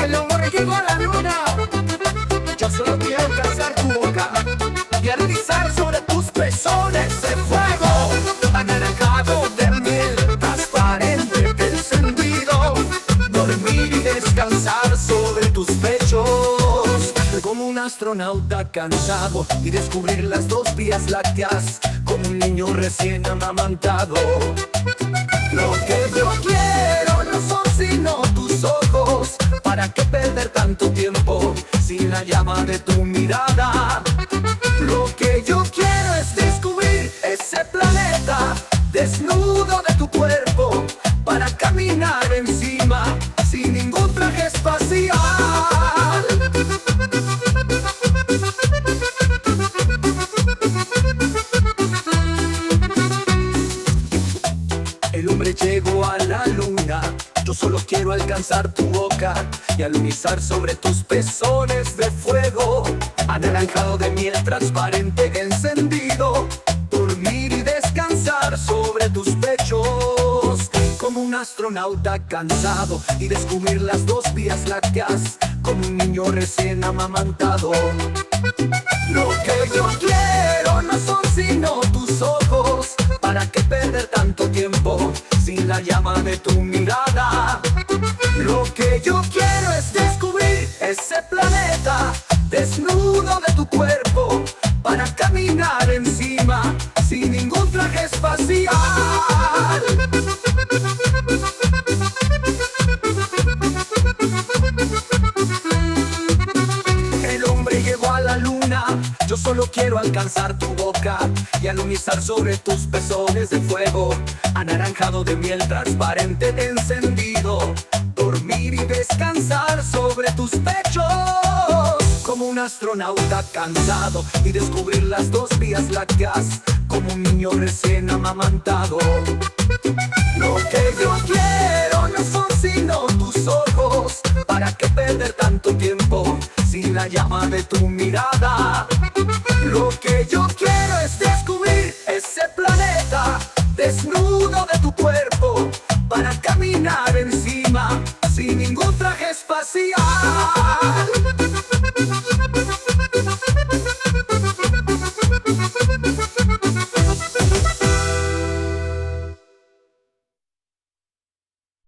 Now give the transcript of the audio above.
El hombre llegó a la luna. Yo solo quiero alcanzar tu boca y aterrizar sobre tus pezones de fuego, anaranjado de miel, transparente, encendido. Dormir y descansar sobre tus pechos, como un astronauta cansado, y descubrir las dos vías lácteas, como un niño recién amamantado. Lo que yo quiero no son sino tus ojos. ¿Para qué perder tanto tiempo sin la llama de tu mirada? Lo que yo quiero es descubrir ese planeta desnudo de tu cuerpo, para caminar encima sin ningún traje espacial. El hombre llegó a la luna. Yo solo quiero alcanzar tu boca y alunizar sobre tus pezones de fuego, anaranjado de miel, transparente, encendido. Dormir y descansar sobre tus pechos, como un astronauta cansado, y descubrir las dos vías lácteas, como un niño recién amamantado. Lo que yo quiero no son sino tus ojos. ¿Para qué perder tanto tiempo sin la llama de tu mirada? Lo que yo quiero es descubrir ese planeta desnudo de tu cuerpo, para caminar encima sin ningún traje espacial. El hombre llegó a la luna. Yo solo quiero alcanzar tu boca y alunizar sobre tus pezones de fuego, anaranjado de miel, transparente, encendido. Dormir y descansar sobre tus pechos, como un astronauta cansado, y descubrir las dos vías lácteas, como un niño recién amamantado. Lo que yo quiero no son sino tus ojos. ¿Para qué perder tanto tiempo sin la llama de tu mirada?